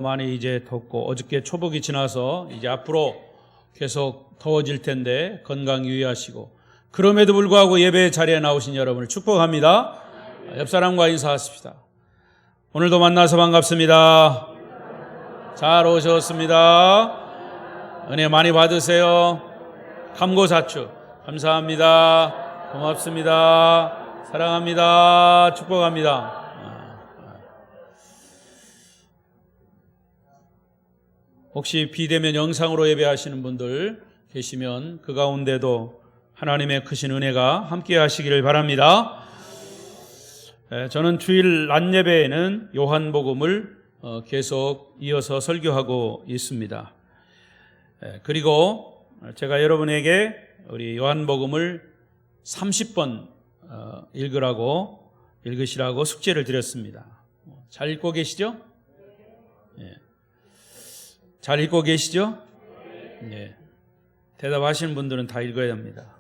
많이 이제 덥고 어저께 초복이 지나서 이제 앞으로 계속 더워질 텐데 건강 유의하시고, 그럼에도 불구하고 예배 자리에 나오신 여러분을 축복합니다. 옆 사람과 인사하십시다. 오늘도 만나서 반갑습니다. 잘 오셨습니다. 은혜 많이 받으세요. 감고사축 감사합니다. 고맙습니다. 사랑합니다. 축복합니다. 혹시 비대면 영상으로 예배하시는 분들 계시면 그 가운데도 하나님의 크신 은혜가 함께 하시기를 바랍니다. 저는 주일 낮 예배에는 요한복음을 계속 이어서 설교하고 있습니다. 그리고 제가 여러분에게 우리 요한복음을 30번 읽으시라고 숙제를 드렸습니다. 잘 읽고 계시죠? 잘 읽고 계시죠? 네. 대답하시는 분들은 다 읽어야 합니다.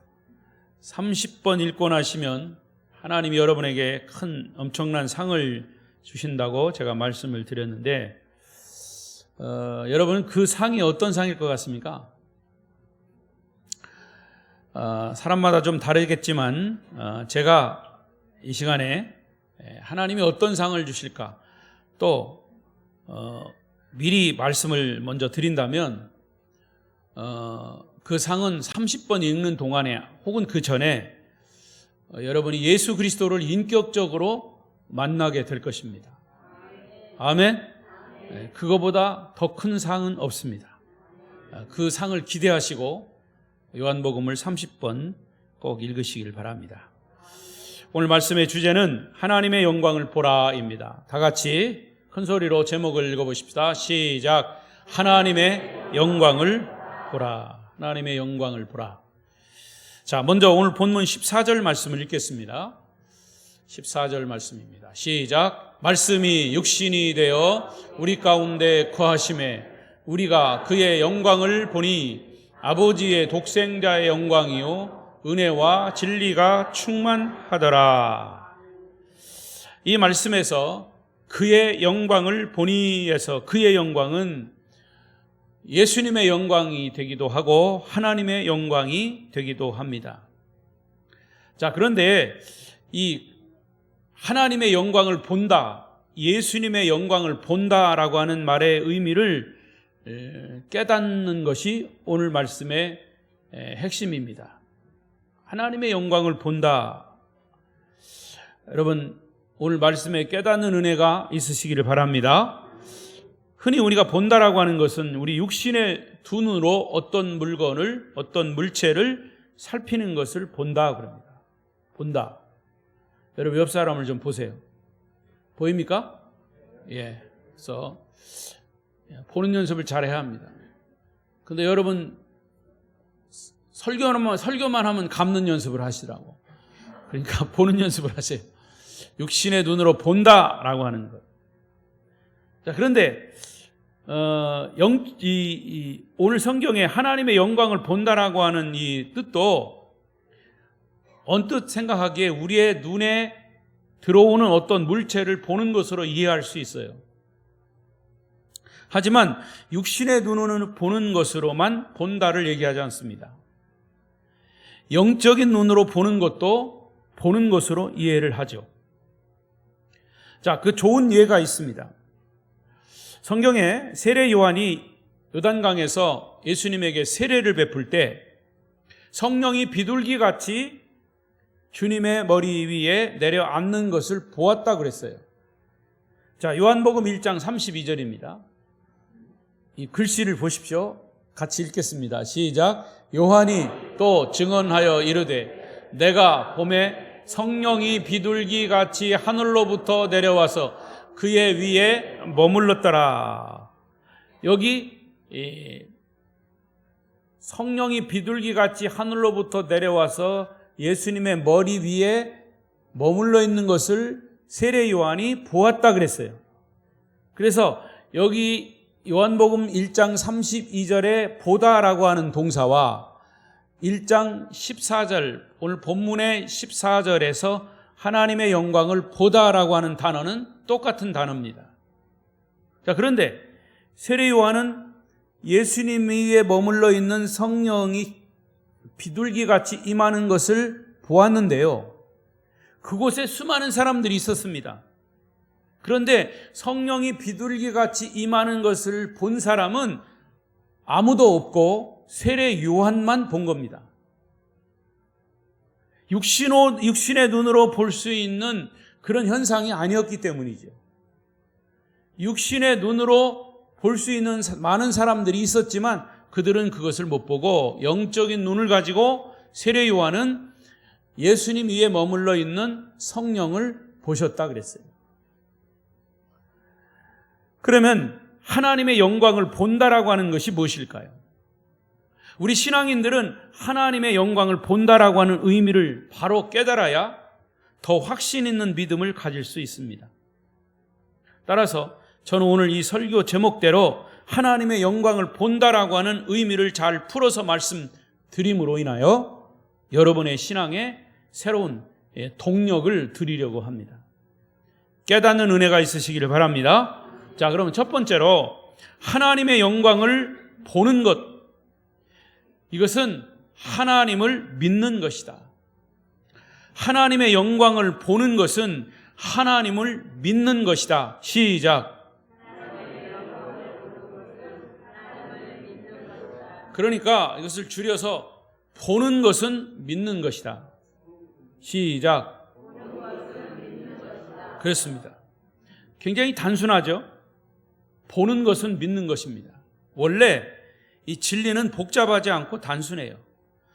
30번 읽고 나시면 하나님이 여러분에게 큰 엄청난 상을 주신다고 제가 말씀을 드렸는데, 여러분 그 상이 어떤 상일 것 같습니까? 사람마다 좀 다르겠지만 제가 이 시간에 하나님이 어떤 상을 주실까, 또 미리 말씀을 먼저 드린다면 그 상은 30번 읽는 동안에 혹은 그 전에 여러분이 예수 그리스도를 인격적으로 만나게 될 것입니다. 아멘. 그거보다 더 큰 상은 없습니다. 그 상을 기대하시고 요한복음을 30번 꼭 읽으시길 바랍니다. 오늘 말씀의 주제는 하나님의 영광을 보라입니다. 다 같이 큰 소리로 제목을 읽어보십시다. 시작. 하나님의 영광을 보라. 하나님의 영광을 보라. 자, 먼저 오늘 본문 14절 말씀을 읽겠습니다. 14절 말씀입니다. 시작. 말씀이 육신이 되어 우리 가운데 거하심에 우리가 그의 영광을 보니 아버지의 독생자의 영광이요 은혜와 진리가 충만하더라. 이 말씀에서 그의 영광을 보니에서 그의 영광은 예수님의 영광이 되기도 하고 하나님의 영광이 되기도 합니다. 자, 그런데 이 하나님의 영광을 본다, 예수님의 영광을 본다라고 하는 말의 의미를 깨닫는 것이 오늘 말씀의 핵심입니다. 하나님의 영광을 본다. 여러분, 오늘 말씀에 깨닫는 은혜가 있으시기를 바랍니다. 흔히 우리가 본다라고 하는 것은 우리 육신의 두 눈으로 어떤 물건을, 어떤 물체를 살피는 것을 본다 그럽니다. 본다. 여러분 옆 사람을 좀 보세요. 보입니까? 예. 그래서 보는 연습을 잘 해야 합니다. 근데 여러분 설교만 하면 감는 연습을 하시라고. 그러니까 보는 연습을 하세요. 육신의 눈으로 본다라고 하는 것. 자, 그런데 오늘 성경에 하나님의 영광을 본다라고 하는 이 뜻도 언뜻 생각하기에 우리의 눈에 들어오는 어떤 물체를 보는 것으로 이해할 수 있어요. 하지만 육신의 눈으로 보는 것으로만 본다를 얘기하지 않습니다. 영적인 눈으로 보는 것도 보는 것으로 이해를 하죠. 자, 그 좋은 예가 있습니다. 성경에 세례 요한이 요단강에서 예수님에게 세례를 베풀 때 성령이 비둘기같이 주님의 머리 위에 내려앉는 것을 보았다 그랬어요. 자, 요한복음 1장 32절입니다. 이 글씨를 보십시오. 같이 읽겠습니다. 시작. 요한이 또 증언하여 이르되 내가 봄에 성령이 비둘기같이 하늘로부터 내려와서 그의 위에 머물렀더라. 여기 성령이 비둘기같이 하늘로부터 내려와서 예수님의 머리 위에 머물러 있는 것을 세례 요한이 보았다 그랬어요. 그래서 여기 요한복음 1장 32절에 보다라고 하는 동사와 1장 14절, 오늘 본문의 14절에서 하나님의 영광을 보다라고 하는 단어는 똑같은 단어입니다. 자, 그런데 세례 요한은 예수님 위에 머물러 있는 성령이 비둘기같이 임하는 것을 보았는데요. 그곳에 수많은 사람들이 있었습니다. 그런데 성령이 비둘기같이 임하는 것을 본 사람은 아무도 없고 세례 요한만 본 겁니다. 육신의 눈으로 볼 수 있는 그런 현상이 아니었기 때문이죠. 육신의 눈으로 볼 수 있는 많은 사람들이 있었지만 그들은 그것을 못 보고 영적인 눈을 가지고 세례 요한은 예수님 위에 머물러 있는 성령을 보셨다 그랬어요. 그러면 하나님의 영광을 본다라고 하는 것이 무엇일까요? 우리 신앙인들은 하나님의 영광을 본다라고 하는 의미를 바로 깨달아야 더 확신 있는 믿음을 가질 수 있습니다. 따라서 저는 오늘 이 설교 제목대로 하나님의 영광을 본다라고 하는 의미를 잘 풀어서 말씀드림으로 인하여 여러분의 신앙에 새로운 동력을 드리려고 합니다. 깨닫는 은혜가 있으시기를 바랍니다. 자, 그러면 첫 번째로 하나님의 영광을 보는 것, 이것은 하나님을 믿는 것이다. 하나님의 영광을 보는 것은 하나님을 믿는 것이다. 시작. 그러니까 이것을 줄여서 보는 것은 믿는 것이다. 시작. 그렇습니다. 굉장히 단순하죠? 보는 것은 믿는 것입니다. 원래 이 진리는 복잡하지 않고 단순해요.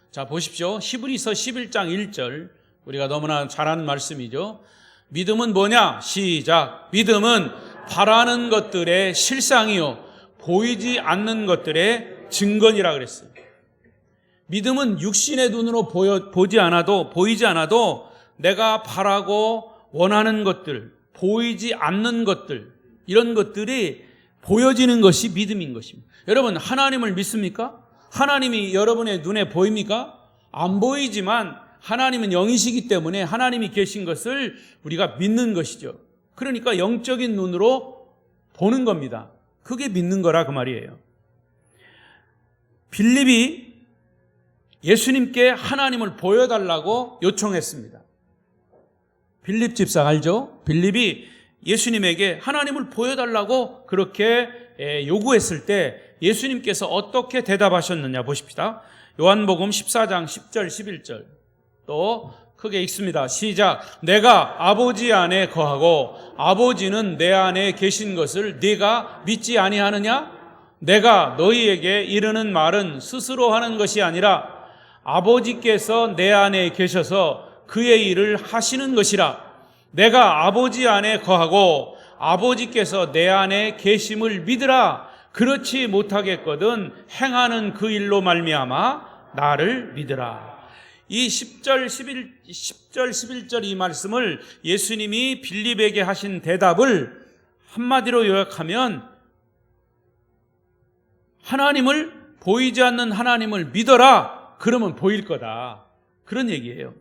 자, 보십시오. 히브리서 11장 1절, 우리가 너무나 잘 아는 말씀이죠. 믿음은 뭐냐? 시작. 믿음은 바라는 것들의 실상이요 보이지 않는 것들의 증거니라 그랬어요. 믿음은 육신의 눈으로 보이지 않아도 내가 바라고 원하는 것들, 보이지 않는 것들, 이런 것들이 보여지는 것이 믿음인 것입니다. 여러분, 하나님을 믿습니까? 하나님이 여러분의 눈에 보입니까? 안 보이지만 하나님은 영이시기 때문에 하나님이 계신 것을 우리가 믿는 것이죠. 그러니까 영적인 눈으로 보는 겁니다. 그게 믿는 거라 그 말이에요. 빌립이 예수님께 하나님을 보여달라고 요청했습니다. 빌립 집사 알죠? 빌립이 예수님에게 하나님을 보여달라고 그렇게 요구했을 때 예수님께서 어떻게 대답하셨느냐 보십시다. 요한복음 14장 10절 11절 또 크게 읽습니다. 시작. 내가 아버지 안에 거하고 아버지는 내 안에 계신 것을 네가 믿지 아니하느냐? 내가 너희에게 이르는 말은 스스로 하는 것이 아니라 아버지께서 내 안에 계셔서 그의 일을 하시는 것이라. 내가 아버지 안에 거하고 아버지께서 내 안에 계심을 믿으라. 그렇지 못하겠거든 행하는 그 일로 말미암아 나를 믿으라. 이 10절 11절 이 말씀을 예수님이 빌립에게 하신 대답을 한마디로 요약하면 하나님을 보이지 않는 하나님을 믿어라. 그러면 보일 거다. 그런 얘기예요.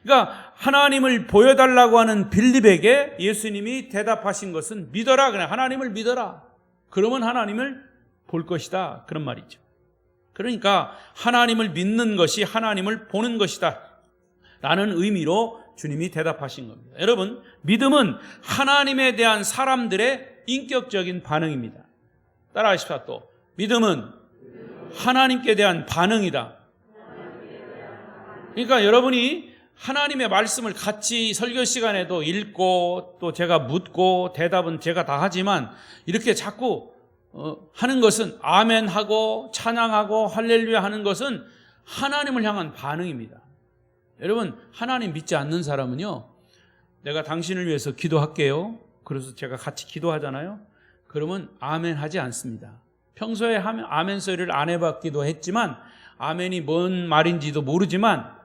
그러니까 하나님을 보여달라고 하는 빌립에게 예수님이 대답하신 것은 믿어라. 그냥 하나님을 믿어라. 그러면 하나님을 볼 것이다. 그런 말이죠. 그러니까 하나님을 믿는 것이 하나님을 보는 것이다 라는 의미로 주님이 대답하신 겁니다. 여러분, 믿음은 하나님에 대한 사람들의 인격적인 반응입니다. 따라하십시오. 또 믿음은 하나님께 대한 반응이다. 그러니까 여러분이 하나님의 말씀을 같이 설교 시간에도 읽고 또 제가 묻고 대답은 제가 다 하지만 이렇게 자꾸 하는 것은 아멘하고 찬양하고 할렐루야 하는 것은 하나님을 향한 반응입니다. 여러분, 하나님 믿지 않는 사람은요, 내가 당신을 위해서 기도할게요. 그래서 제가 같이 기도하잖아요. 그러면 아멘 하지 않습니다. 평소에 아멘 소리를 안 해봤기도 했지만 아멘이 뭔 말인지도 모르지만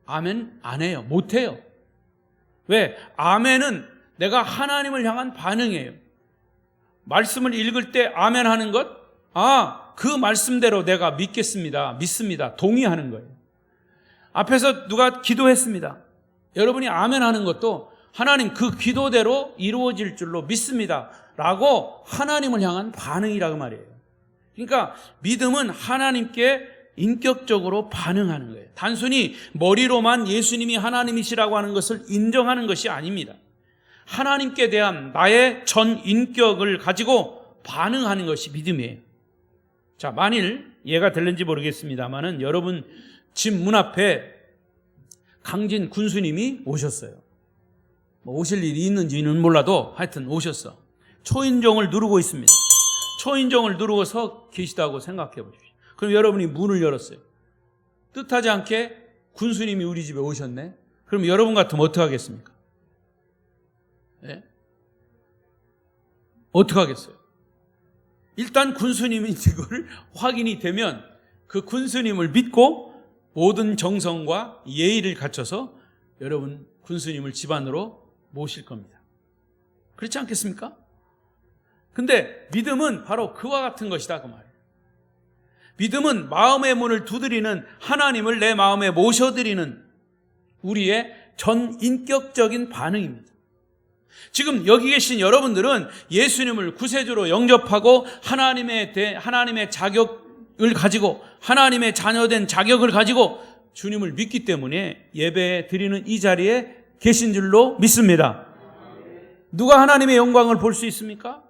아멘 안 해요. 못 해요. 왜? 아멘은 내가 하나님을 향한 반응이에요. 말씀을 읽을 때 아멘 하는 것, 그 말씀대로 내가 믿습니다. 동의하는 거예요. 앞에서 누가 기도했습니다. 여러분이 아멘 하는 것도 하나님 그 기도대로 이루어질 줄로 믿습니다 라고 하나님을 향한 반응이라고 말이에요. 그러니까 믿음은 하나님께 인격적으로 반응하는 거예요. 단순히 머리로만 예수님이 하나님이시라고 하는 것을 인정하는 것이 아닙니다. 하나님께 대한 나의 전 인격을 가지고 반응하는 것이 믿음이에요. 자, 만일 이해가 될는지 모르겠습니다만은 여러분 집 문 앞에 강진 군수님이 오셨어요. 오실 일이 있는지는 몰라도 하여튼 오셨어. 초인종을 누르고 있습니다. 초인종을 누르고서 계시다고 생각해 보십시오. 그럼 여러분이 문을 열었어요. 뜻하지 않게 군수님이 우리 집에 오셨네. 그럼 여러분 같으면 어떻게 하겠습니까? 네? 어떻게 하겠어요? 일단 군수님이 이걸 확인이 되면 그 군수님을 믿고 모든 정성과 예의를 갖춰서 여러분 군수님을 집안으로 모실 겁니다. 그렇지 않겠습니까? 근데 믿음은 바로 그와 같은 것이다 그 말이에요. 믿음은 마음의 문을 두드리는 하나님을 내 마음에 모셔드리는 우리의 전 인격적인 반응입니다. 지금 여기 계신 여러분들은 예수님을 구세주로 영접하고 하나님의 자격을 가지고 하나님의 자녀된 자격을 가지고 주님을 믿기 때문에 예배 드리는 이 자리에 계신 줄로 믿습니다. 누가 하나님의 영광을 볼 수 있습니까?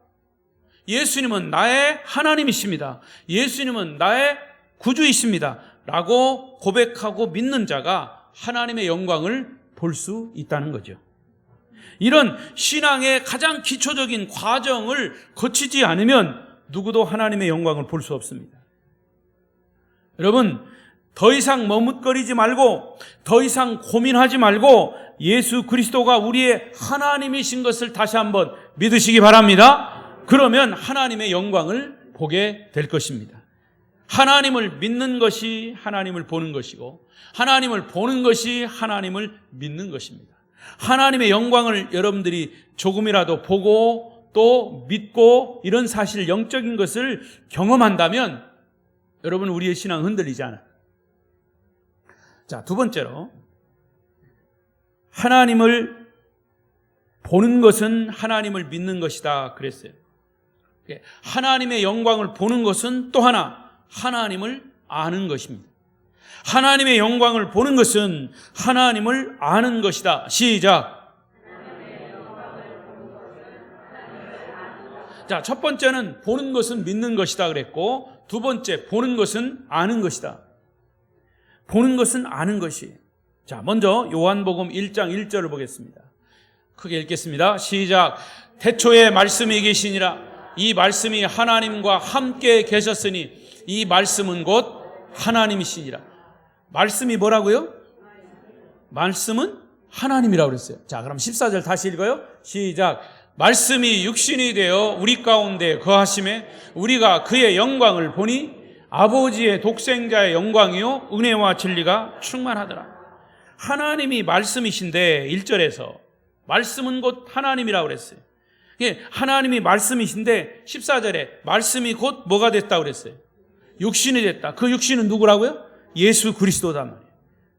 예수님은 나의 하나님이십니다. 예수님은 나의 구주이십니다. 라고 고백하고 믿는 자가 하나님의 영광을 볼 수 있다는 거죠. 이런 신앙의 가장 기초적인 과정을 거치지 않으면 누구도 하나님의 영광을 볼 수 없습니다. 여러분, 더 이상 머뭇거리지 말고 더 이상 고민하지 말고 예수 그리스도가 우리의 하나님이신 것을 다시 한번 믿으시기 바랍니다. 그러면 하나님의 영광을 보게 될 것입니다. 하나님을 믿는 것이 하나님을 보는 것이고 하나님을 보는 것이 하나님을 믿는 것입니다. 하나님의 영광을 여러분들이 조금이라도 보고 또 믿고 이런 사실 영적인 것을 경험한다면 여러분 우리의 신앙은 흔들리지 않아요. 자, 두 번째로 하나님을 보는 것은 하나님을 믿는 것이다 그랬어요. 하나님의 영광을 보는 것은 또 하나 하나님을 아는 것입니다. 하나님의 영광을 보는 것은 하나님을 아는 것이다. 시작. 자, 첫 번째는 보는 것은 믿는 것이다 그랬고 두 번째 보는 것은 아는 것이다. 보는 것은 아는 것이. 자, 먼저 요한복음 1장 1절을 보겠습니다. 크게 읽겠습니다. 시작. 태초에 말씀이 계시니라. 이 말씀이 하나님과 함께 계셨으니 이 말씀은 곧 하나님이시니라. 말씀이 뭐라고요? 말씀은 하나님이라고 그랬어요. 자, 그럼 14절 다시 읽어요. 시작. 말씀이 육신이 되어 우리 가운데 거하심에 우리가 그의 영광을 보니 아버지의 독생자의 영광이요 은혜와 진리가 충만하더라. 하나님이 말씀이신데 1절에서 말씀은 곧 하나님이라고 그랬어요. 하나님이 말씀이신데 14절에 말씀이 곧 뭐가 됐다고 그랬어요? 육신이 됐다. 그 육신은 누구라고요? 예수 그리스도단 말이에요.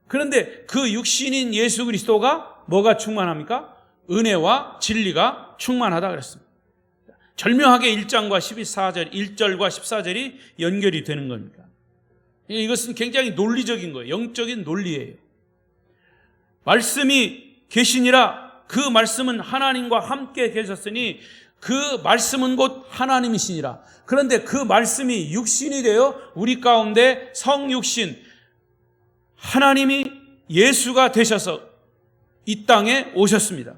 그런데 그 육신인 예수 그리스도가 뭐가 충만합니까? 은혜와 진리가 충만하다 그랬습니다. 절묘하게 1장과 12, 1절과 14절이 연결이 되는 겁니다. 이것은 굉장히 논리적인 거예요. 영적인 논리예요. 말씀이 계시니라. 그 말씀은 하나님과 함께 계셨으니 그 말씀은 곧 하나님이시니라. 그런데 그 말씀이 육신이 되어 우리 가운데 성육신 하나님이 예수가 되셔서 이 땅에 오셨습니다.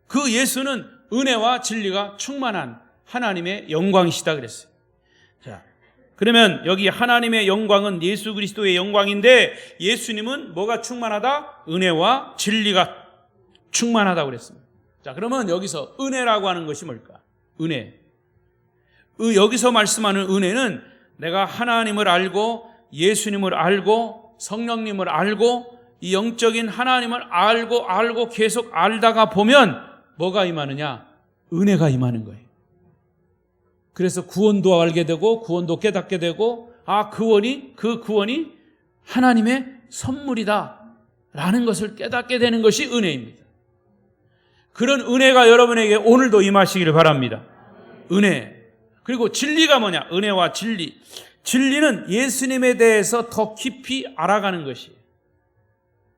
그 예수는 은혜와 진리가 충만한 하나님의 영광이시다 그랬어요. 자, 그러면 여기 하나님의 영광은 예수 그리스도의 영광인데 예수님은 뭐가 충만하다? 은혜와 진리가 충만하다고 그랬습니다. 자, 그러면 여기서 은혜라고 하는 것이 뭘까? 은혜. 여기서 말씀하는 은혜는 내가 하나님을 알고 예수님을 알고 성령님을 알고 이 영적인 하나님을 알고 계속 알다가 보면 뭐가 임하느냐? 은혜가 임하는 거예요. 그래서 구원도 알게 되고 구원도 깨닫게 되고 그 구원이 하나님의 선물이다 라는 것을 깨닫게 되는 것이 은혜입니다. 그런 은혜가 여러분에게 오늘도 임하시기를 바랍니다. 은혜. 그리고 진리가 뭐냐? 은혜와 진리. 진리는 예수님에 대해서 더 깊이 알아가는 것이에요.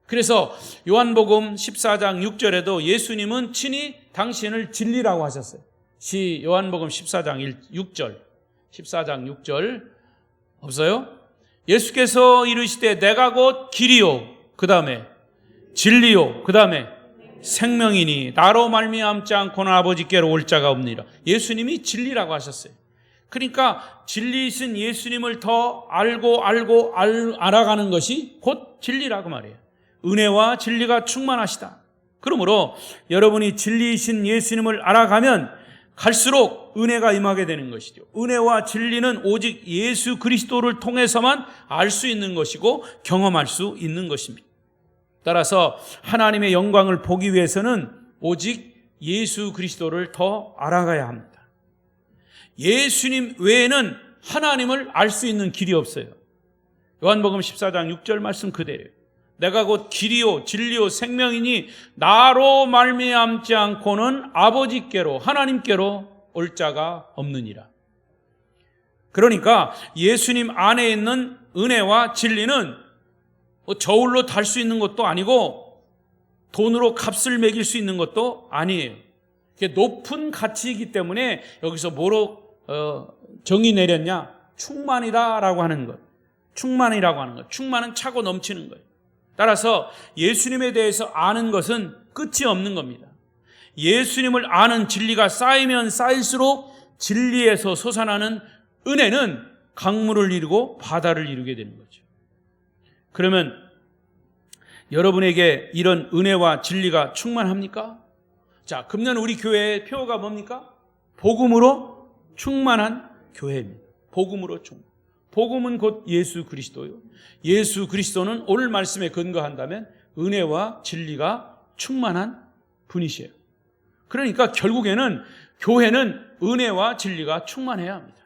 그래서 요한복음 14장 6절에도 예수님은 친히 당신을 진리라고 하셨어요. 요한복음 14장 6절. 14장 6절. 없어요? 예수께서 이르시되 내가 곧 길이요. 그 다음에 진리요. 그 다음에 생명이니 나로 말미암지 않고는 아버지께로 올 자가 없느니라. 예수님이 진리라고 하셨어요. 그러니까 진리이신 예수님을 더 알아가는 것이 곧 진리라고 말해요. 은혜와 진리가 충만하시다. 그러므로 여러분이 진리이신 예수님을 알아가면 갈수록 은혜가 임하게 되는 것이죠. 은혜와 진리는 오직 예수 그리스도를 통해서만 알 수 있는 것이고 경험할 수 있는 것입니다. 따라서 하나님의 영광을 보기 위해서는 오직 예수 그리스도를 더 알아가야 합니다. 예수님 외에는 하나님을 알 수 있는 길이 없어요. 요한복음 14장 6절 말씀 그대로예요. 내가 곧 길이요 진리요 생명이니 나로 말미암지 않고는 아버지께로 하나님께로 올 자가 없느니라. 그러니까 예수님 안에 있는 은혜와 진리는 저울로 달 수 있는 것도 아니고 돈으로 값을 매길 수 있는 것도 아니에요. 높은 가치이기 때문에 여기서 뭐로 정의 내렸냐? 충만이다라고 하는 것. 충만이라고 하는 것. 충만은 차고 넘치는 거예요. 따라서 예수님에 대해서 아는 것은 끝이 없는 겁니다. 예수님을 아는 진리가 쌓이면 쌓일수록 진리에서 솟아나는 은혜는 강물을 이루고 바다를 이루게 되는 거죠. 그러면 여러분에게 이런 은혜와 진리가 충만합니까? 자, 금년 우리 교회의 표어가 뭡니까? 복음으로 충만한 교회입니다. 복음으로 충만. 복음은 곧 예수 그리스도요. 예수 그리스도는 오늘 말씀에 근거한다면 은혜와 진리가 충만한 분이시에요. 그러니까 결국에는 교회는 은혜와 진리가 충만해야 합니다.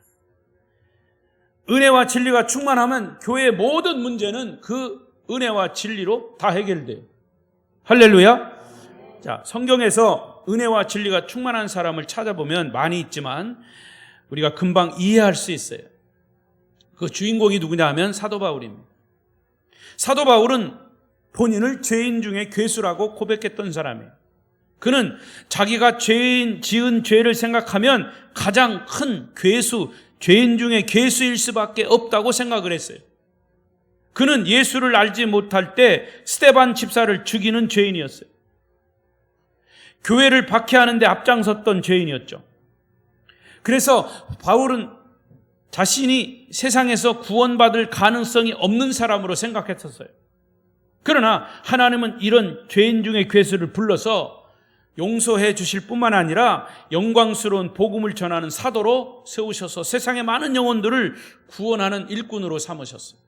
은혜와 진리가 충만하면 교회의 모든 문제는 그 은혜와 진리로 다 해결돼요. 할렐루야. 자, 성경에서 은혜와 진리가 충만한 사람을 찾아보면 많이 있지만 우리가 금방 이해할 수 있어요. 그 주인공이 누구냐 하면 사도 바울입니다. 사도 바울은 본인을 죄인 중에 괴수라고 고백했던 사람이에요. 그는 자기가 지은 죄를 생각하면 가장 큰 괴수, 죄인 중에 괴수일 수밖에 없다고 생각을 했어요. 그는 예수를 알지 못할 때 스데반 집사를 죽이는 죄인이었어요. 교회를 박해하는 데 앞장섰던 죄인이었죠. 그래서 바울은 자신이 세상에서 구원받을 가능성이 없는 사람으로 생각했었어요. 그러나 하나님은 이런 죄인 중에 괴수를 불러서 용서해 주실 뿐만 아니라 영광스러운 복음을 전하는 사도로 세우셔서 세상의 많은 영혼들을 구원하는 일꾼으로 삼으셨어요.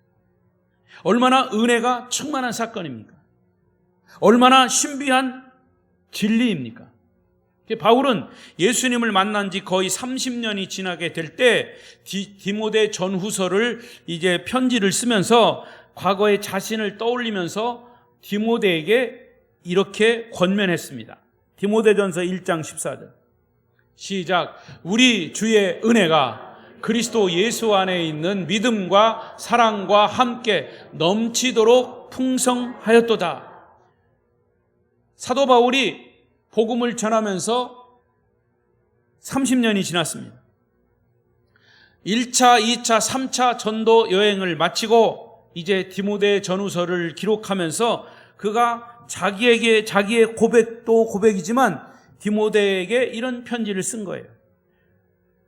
얼마나 은혜가 충만한 사건입니까? 얼마나 신비한 진리입니까? 바울은 예수님을 만난 지 거의 30년이 지나게 될 때 디모데 전후서를 이제 편지를 쓰면서 과거의 자신을 떠올리면서 디모데에게 이렇게 권면했습니다. 디모데전서 1장 14절 시작. 우리 주의 은혜가 그리스도 예수 안에 있는 믿음과 사랑과 함께 넘치도록 풍성하였도다. 사도 바울이 복음을 전하면서 30년이 지났습니다. 1차, 2차, 3차 전도 여행을 마치고 이제 디모데 전후서를 기록하면서 그가 자기의 고백도 고백이지만 디모데에게 이런 편지를 쓴 거예요.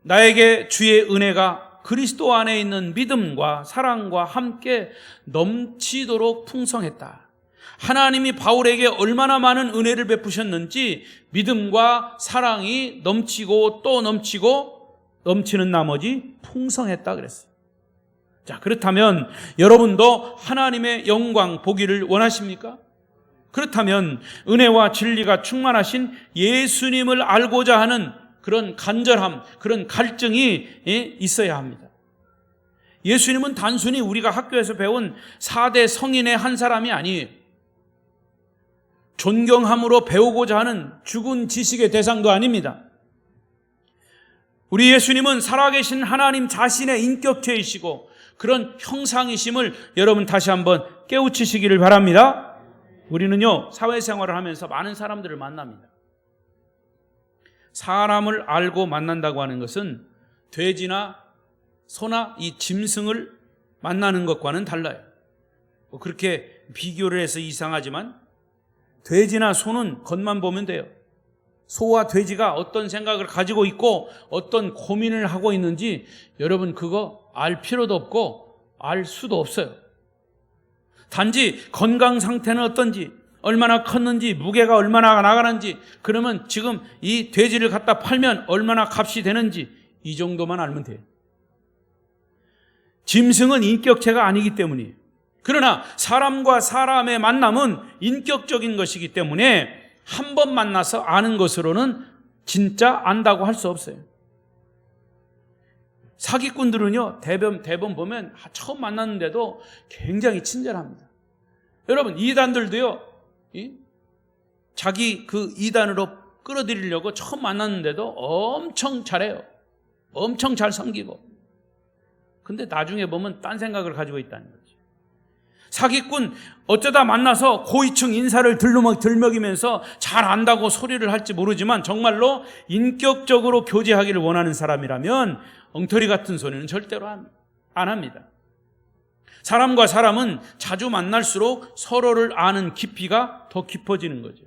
나에게 주의 은혜가 그리스도 안에 있는 믿음과 사랑과 함께 넘치도록 풍성했다. 하나님이 바울에게 얼마나 많은 은혜를 베푸셨는지 믿음과 사랑이 넘치고 또 넘치고 넘치는 나머지 풍성했다 그랬어요. 자, 그렇다면 여러분도 하나님의 영광 보기를 원하십니까? 그렇다면 은혜와 진리가 충만하신 예수님을 알고자 하는 그런 간절함, 그런 갈증이 있어야 합니다. 예수님은 단순히 우리가 학교에서 배운 4대 성인의 한 사람이 아니에요. 존경함으로 배우고자 하는 죽은 지식의 대상도 아닙니다. 우리 예수님은 살아계신 하나님 자신의 인격체이시고 그런 형상이심을 여러분 다시 한번 깨우치시기를 바랍니다. 우리는요, 사회생활을 하면서 많은 사람들을 만납니다. 사람을 알고 만난다고 하는 것은 돼지나 소나 이 짐승을 만나는 것과는 달라요. 그렇게 비교를 해서 이상하지만 돼지나 소는 겉만 보면 돼요. 소와 돼지가 어떤 생각을 가지고 있고 어떤 고민을 하고 있는지 여러분 그거 알 필요도 없고 알 수도 없어요. 단지 건강 상태는 어떤지, 얼마나 컸는지, 무게가 얼마나 나가는지, 그러면 지금 이 돼지를 갖다 팔면 얼마나 값이 되는지 이 정도만 알면 돼요. 짐승은 인격체가 아니기 때문이에요. 그러나 사람과 사람의 만남은 인격적인 것이기 때문에 한 번 만나서 아는 것으로는 진짜 안다고 할 수 없어요. 사기꾼들은요, 대부분 보면 처음 만났는데도 굉장히 친절합니다. 여러분, 이단들도요, 자기 그 이단으로 끌어들이려고 처음 만났는데도 엄청 잘해요. 엄청 잘 섬기고. 근데 나중에 보면 딴 생각을 가지고 있다는 거죠. 사기꾼 어쩌다 만나서 고위층 인사를 들먹이면서 잘 안다고 소리를 할지 모르지만 정말로 인격적으로 교제하기를 원하는 사람이라면 엉터리 같은 소리는 절대로 안 합니다. 사람과 사람은 자주 만날수록 서로를 아는 깊이가 더 깊어지는 거죠.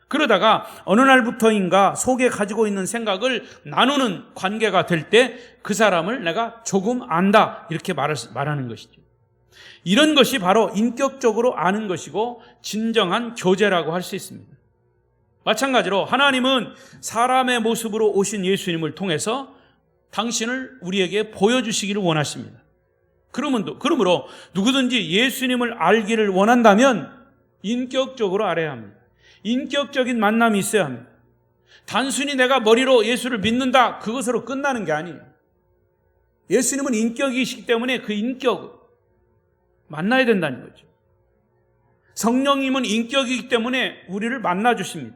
그러다가 어느 날부터인가 속에 가지고 있는 생각을 나누는 관계가 될 때 그 사람을 내가 조금 안다 이렇게 말하는 것이죠. 이런 것이 바로 인격적으로 아는 것이고 진정한 교제라고 할 수 있습니다. 마찬가지로 하나님은 사람의 모습으로 오신 예수님을 통해서 당신을 우리에게 보여주시기를 원하십니다. 그러므로 누구든지 예수님을 알기를 원한다면 인격적으로 알아야 합니다. 인격적인 만남이 있어야 합니다. 단순히 내가 머리로 예수를 믿는다, 그것으로 끝나는 게 아니에요. 예수님은 인격이시기 때문에 그 인격을 만나야 된다는 거죠. 성령님은 인격이기 때문에 우리를 만나주십니다.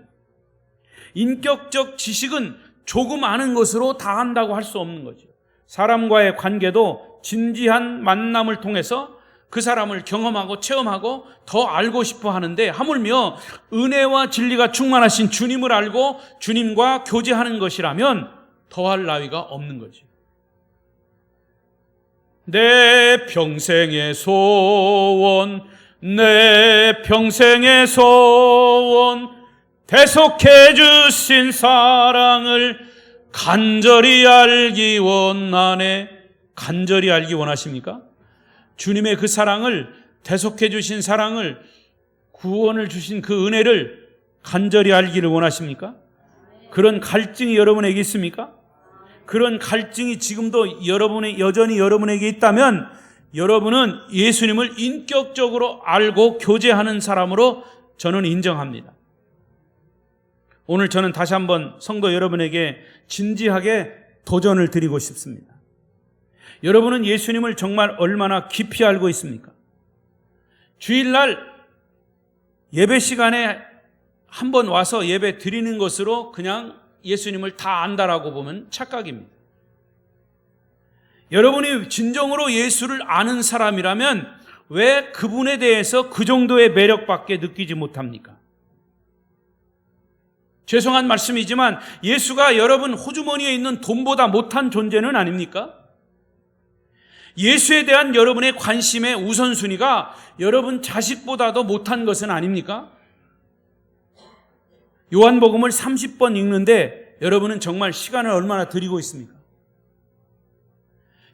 인격적 지식은 조금 아는 것으로 다 한다고 할 수 없는 거죠. 사람과의 관계도 진지한 만남을 통해서 그 사람을 경험하고 체험하고 더 알고 싶어 하는데 하물며 은혜와 진리가 충만하신 주님을 알고 주님과 교제하는 것이라면 더할 나위가 없는 거죠. 내 평생의 소원, 내 평생의 소원, 대속해 주신 사랑을 간절히 알기 원하네. 간절히 알기 원하십니까? 주님의 그 사랑을, 대속해 주신 사랑을, 구원을 주신 그 은혜를 간절히 알기를 원하십니까? 그런 갈증이 여러분에게 있습니까? 그런 갈증이 지금도 여전히 여러분에게 있다면 여러분은 예수님을 인격적으로 알고 교제하는 사람으로 저는 인정합니다. 오늘 저는 다시 한번 성도 여러분에게 진지하게 도전을 드리고 싶습니다. 여러분은 예수님을 정말 얼마나 깊이 알고 있습니까? 주일날 예배 시간에 한번 와서 예배 드리는 것으로 그냥 예수님을 다 안다라고 보면 착각입니다. 여러분이 진정으로 예수를 아는 사람이라면 왜 그분에 대해서 그 정도의 매력밖에 느끼지 못합니까? 죄송한 말씀이지만 예수가 여러분 호주머니에 있는 돈보다 못한 존재는 아닙니까? 예수에 대한 여러분의 관심의 우선순위가 여러분 자식보다도 못한 것은 아닙니까? 요한복음을 30번 읽는데 여러분은 정말 시간을 얼마나 들이고 있습니까?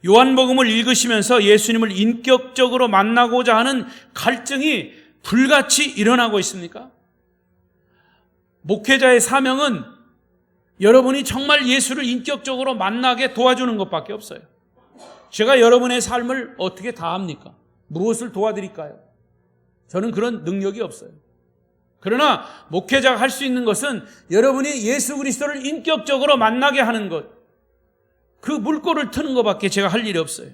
요한복음을 읽으시면서 예수님을 인격적으로 만나고자 하는 갈증이 불같이 일어나고 있습니까? 목회자의 사명은 여러분이 정말 예수를 인격적으로 만나게 도와주는 것밖에 없어요. 제가 여러분의 삶을 어떻게 다 합니까? 무엇을 도와드릴까요? 저는 그런 능력이 없어요. 그러나 목회자가 할 수 있는 것은 여러분이 예수 그리스도를 인격적으로 만나게 하는 것, 그 물꼬를 트는 것밖에 제가 할 일이 없어요.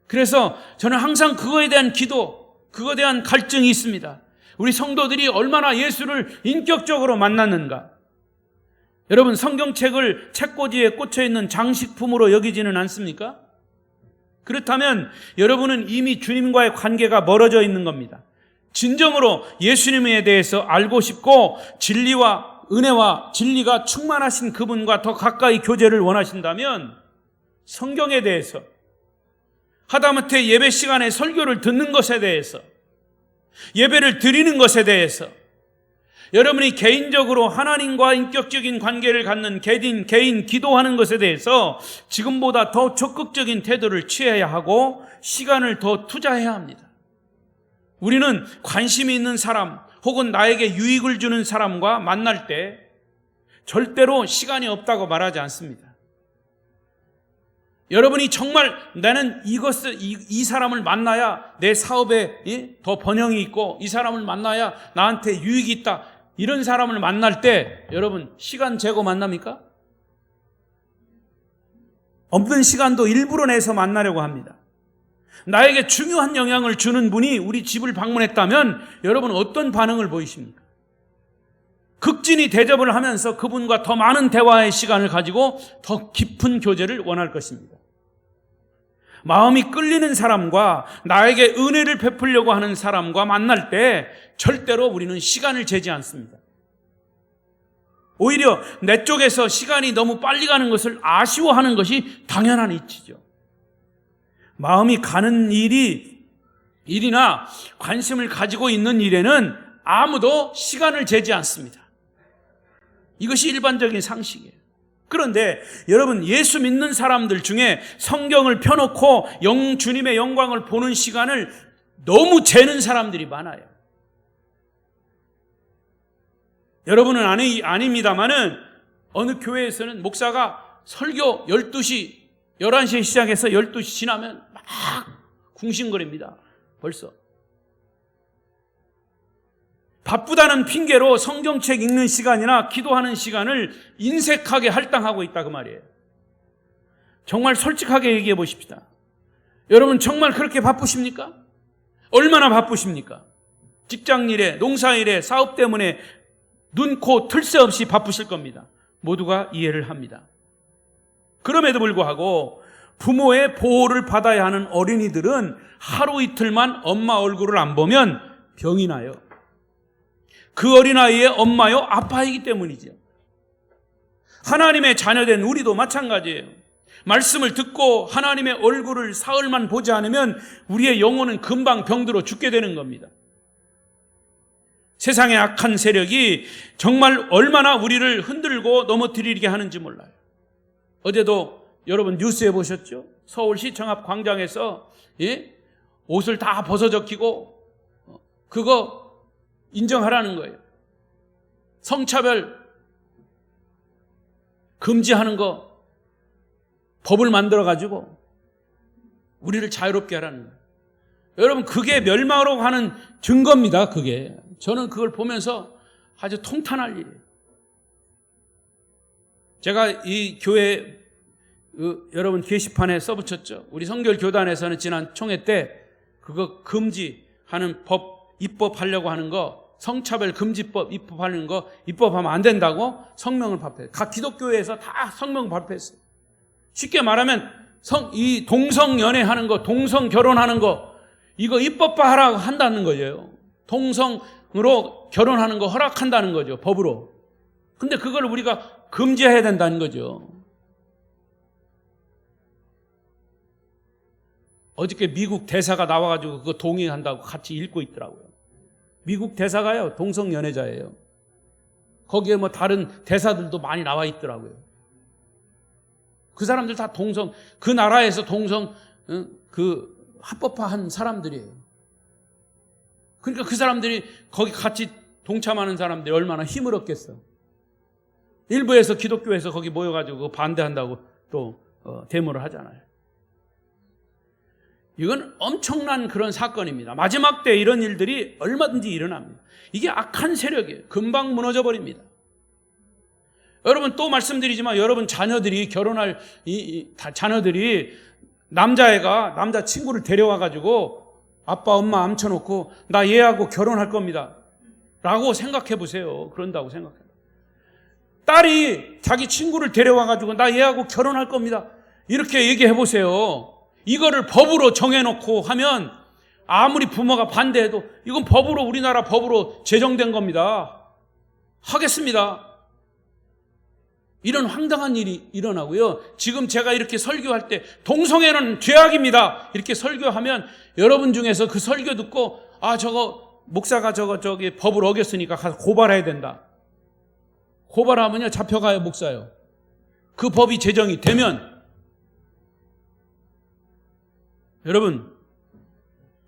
그래서 저는 항상 그거에 대한 기도, 그거에 대한 갈증이 있습니다. 우리 성도들이 얼마나 예수를 인격적으로 만났는가? 여러분, 성경책을 책꽂이에 꽂혀있는 장식품으로 여기지는 않습니까? 그렇다면 여러분은 이미 주님과의 관계가 멀어져 있는 겁니다. 진정으로 예수님에 대해서 알고 싶고 진리와 은혜와 진리가 충만하신 그분과 더 가까이 교제를 원하신다면 성경에 대해서, 하다못해 예배 시간에 설교를 듣는 것에 대해서, 예배를 드리는 것에 대해서, 여러분이 개인적으로 하나님과 인격적인 관계를 갖는 개인 기도하는 것에 대해서 지금보다 더 적극적인 태도를 취해야 하고 시간을 더 투자해야 합니다. 우리는 관심이 있는 사람 혹은 나에게 유익을 주는 사람과 만날 때 절대로 시간이 없다고 말하지 않습니다. 여러분이 정말 나는 이 사람을 만나야 내 사업에 더 번영이 있고 이 사람을 만나야 나한테 유익이 있다, 이런 사람을 만날 때 여러분 시간 재고 만납니까? 없는 시간도 일부러 내서 만나려고 합니다. 나에게 중요한 영향을 주는 분이 우리 집을 방문했다면 여러분 어떤 반응을 보이십니까? 극진히 대접을 하면서 그분과 더 많은 대화의 시간을 가지고 더 깊은 교제를 원할 것입니다. 마음이 끌리는 사람과 나에게 은혜를 베풀려고 하는 사람과 만날 때 절대로 우리는 시간을 재지 않습니다. 오히려 내 쪽에서 시간이 너무 빨리 가는 것을 아쉬워하는 것이 당연한 이치죠. 마음이 가는 일이나 관심을 가지고 있는 일에는 아무도 시간을 재지 않습니다. 이것이 일반적인 상식이에요. 그런데 여러분, 예수 믿는 사람들 중에 성경을 펴놓고 주님의 영광을 보는 시간을 너무 재는 사람들이 많아요. 여러분은 아닙니다만은 어느 교회에서는 목사가 설교 12시, 11시에 시작해서 12시 지나면 막 궁신거립니다. 벌써. 바쁘다는 핑계로 성경책 읽는 시간이나 기도하는 시간을 인색하게 할당하고 있다, 그 말이에요. 정말 솔직하게 얘기해 보십시다. 여러분 정말 그렇게 바쁘십니까? 얼마나 바쁘십니까? 직장일에, 농사일에, 사업 때문에 눈, 코, 틀 새 없이 바쁘실 겁니다. 모두가 이해를 합니다. 그럼에도 불구하고 부모의 보호를 받아야 하는 어린이들은 하루 이틀만 엄마 얼굴을 안 보면 병이 나요. 그 어린아이의 엄마요, 아빠이기 때문이죠. 하나님의 자녀된 우리도 마찬가지예요. 말씀을 듣고 하나님의 얼굴을 사흘만 보지 않으면 우리의 영혼은 금방 병들어 죽게 되는 겁니다. 세상의 악한 세력이 정말 얼마나 우리를 흔들고 넘어뜨리게 하는지 몰라요. 어제도 여러분 뉴스에 보셨죠? 서울시청 앞 광장에서 옷을 다 벗어적히고 그거 인정하라는 거예요. 성차별 금지하는 거 법을 만들어가지고 우리를 자유롭게 하라는 거예요. 여러분 그게 멸망으로 가는 증거입니다. 그게. 저는 그걸 보면서 아주 통탄할 일이에요. 제가 이 교회 여러분 게시판에 써붙였죠. 우리 성결교단에서는 지난 총회 때 그거 금지하는 법 입법하려고 하는 거, 성차별 금지법 입법하는 거 입법하면 안 된다고 성명을 발표해요. 각 기독교회에서 다 성명 발표했어요. 쉽게 말하면 이 동성 연애하는 거, 동성 결혼하는 거 이거 입법화하라고 한다는 거예요. 동성으로 결혼하는 거 허락한다는 거죠, 법으로. 근데 그걸 우리가 금지해야 된다는 거죠. 어저께 미국 대사가 나와가지고 그거 동의한다고 같이 읽고 있더라고요. 미국 대사가요, 동성 연애자예요. 거기에 뭐 다른 대사들도 많이 나와 있더라고요. 그 사람들 다 그 나라에서 동성 합법화한 사람들이에요. 그러니까 그 사람들이 거기 같이 동참하는 사람들이 얼마나 힘을 얻겠어. 일부에서 기독교에서 거기 모여가지고 반대한다고 또 데모를 하잖아요. 이건 엄청난 그런 사건입니다. 마지막 때 이런 일들이 얼마든지 일어납니다. 이게 악한 세력이에요. 금방 무너져 버립니다. 여러분 또 말씀드리지만 여러분 자녀들이 결혼할 자녀들이 남자애가 남자친구를 데려와가지고 아빠 엄마 앉혀놓고 나 얘하고 결혼할 겁니다. 라고 생각해 보세요. 그런다고 생각해요. 딸이 자기 친구를 데려와가지고 나 얘하고 결혼할 겁니다. 이렇게 얘기해 보세요. 이거를 법으로 정해놓고 하면 아무리 부모가 반대해도 이건 법으로, 우리나라 법으로 제정된 겁니다. 하겠습니다. 이런 황당한 일이 일어나고요. 지금 제가 이렇게 설교할 때 동성애는 죄악입니다. 이렇게 설교하면 여러분 중에서 그 설교 듣고 저거 목사가 저기 법을 어겼으니까 가서 고발해야 된다. 고발하면요 잡혀가요, 목사요. 그 법이 제정이 되면. 여러분,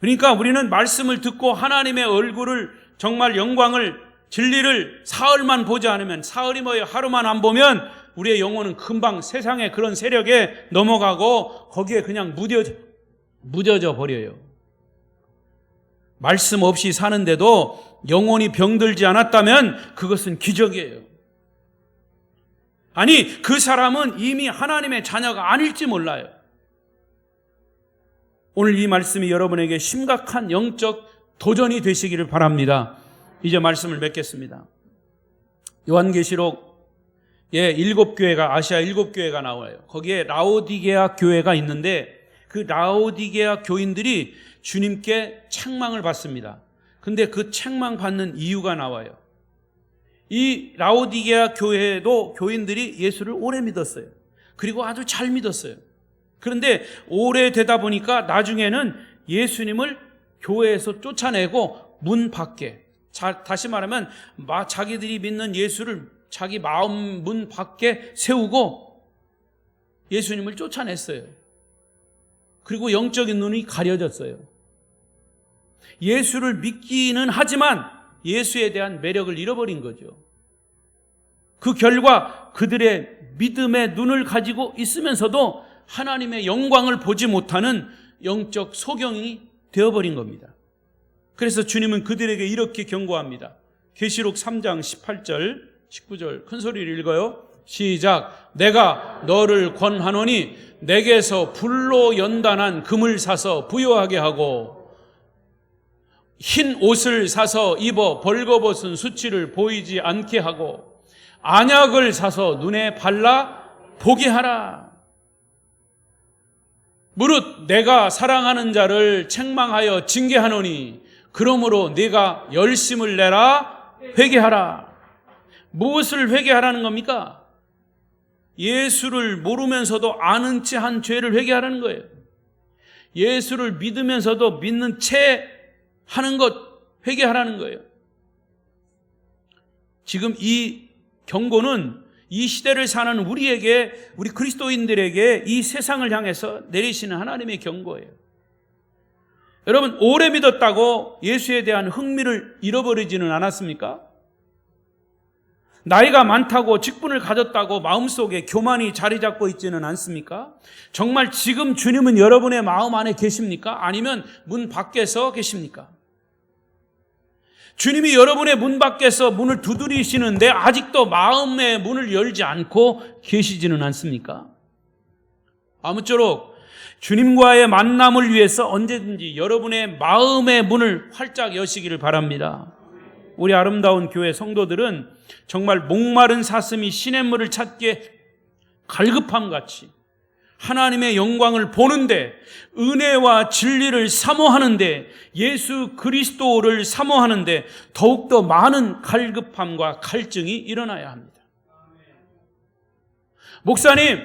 그러니까 우리는 말씀을 듣고 하나님의 얼굴을, 정말 영광을, 진리를 사흘만 보지 않으면, 사흘이 뭐예요? 하루만 안 보면 우리의 영혼은 금방 세상의 그런 세력에 넘어가고 거기에 그냥 무뎌져 버려요. 말씀 없이 사는데도 영혼이 병들지 않았다면 그것은 기적이에요. 아니, 그 사람은 이미 하나님의 자녀가 아닐지 몰라요. 오늘 이 말씀이 여러분에게 심각한 영적 도전이 되시기를 바랍니다. 이제 말씀을 맺겠습니다. 요한계시록에 7교회가, 아시아 7교회가 나와요. 거기에 라오디게아 교회가 있는데 그 라오디게아 교인들이 주님께 책망을 받습니다. 근데 그 책망 받는 이유가 나와요. 이 라오디게아 교회도 교인들이 예수를 오래 믿었어요. 그리고 아주 잘 믿었어요. 그런데 오래 되다 보니까 나중에는 예수님을 교회에서 쫓아내고 문 밖에, 다시 말하면 자기들이 믿는 예수를 자기 마음 문 밖에 세우고 예수님을 쫓아냈어요. 그리고 영적인 눈이 가려졌어요. 예수를 믿기는 하지만 예수에 대한 매력을 잃어버린 거죠. 그 결과 그들의 믿음의 눈을 가지고 있으면서도 하나님의 영광을 보지 못하는 영적 소경이 되어버린 겁니다. 그래서 주님은 그들에게 이렇게 경고합니다. 계시록 3장 18절 19절 큰 소리를 읽어요. 시작. 내가 너를 권하노니 내게서 불로 연단한 금을 사서 부요하게 하고 흰 옷을 사서 입어 벌거벗은 수치를 보이지 않게 하고 안약을 사서 눈에 발라 보게 하라. 무릇 내가 사랑하는 자를 책망하여 징계하노니 그러므로 네가 열심을 내라 회개하라. 무엇을 회개하라는 겁니까? 예수를 모르면서도 아는 채 한 죄를 회개하라는 거예요. 예수를 믿으면서도 믿는 채 하는 것 회개하라는 거예요. 지금 이 경고는 이 시대를 사는 우리에게, 우리 그리스도인들에게 이 세상을 향해서 내리시는 하나님의 경고예요. 여러분, 오래 믿었다고 예수에 대한 흥미를 잃어버리지는 않았습니까? 나이가 많다고 직분을 가졌다고 마음속에 교만이 자리 잡고 있지는 않습니까? 정말 지금 주님은 여러분의 마음 안에 계십니까? 아니면 문 밖에서 계십니까? 주님이 여러분의 문 밖에서 문을 두드리시는데 아직도 마음의 문을 열지 않고 계시지는 않습니까? 아무쪼록 주님과의 만남을 위해서 언제든지 여러분의 마음의 문을 활짝 여시기를 바랍니다. 우리 아름다운 교회 성도들은 정말 목마른 사슴이 시냇물을 찾기에 갈급함같이 하나님의 영광을 보는데, 은혜와 진리를 사모하는데, 예수 그리스도를 사모하는데 더욱더 많은 갈급함과 갈증이 일어나야 합니다. 목사님,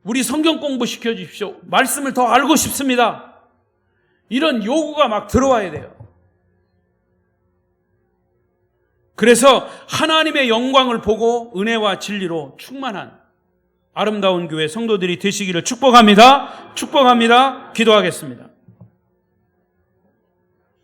우리 성경 공부 시켜주십시오. 말씀을 더 알고 싶습니다. 이런 요구가 막 들어와야 돼요. 그래서 하나님의 영광을 보고 은혜와 진리로 충만한 아름다운 교회 성도들이 되시기를 축복합니다. 축복합니다. 기도하겠습니다.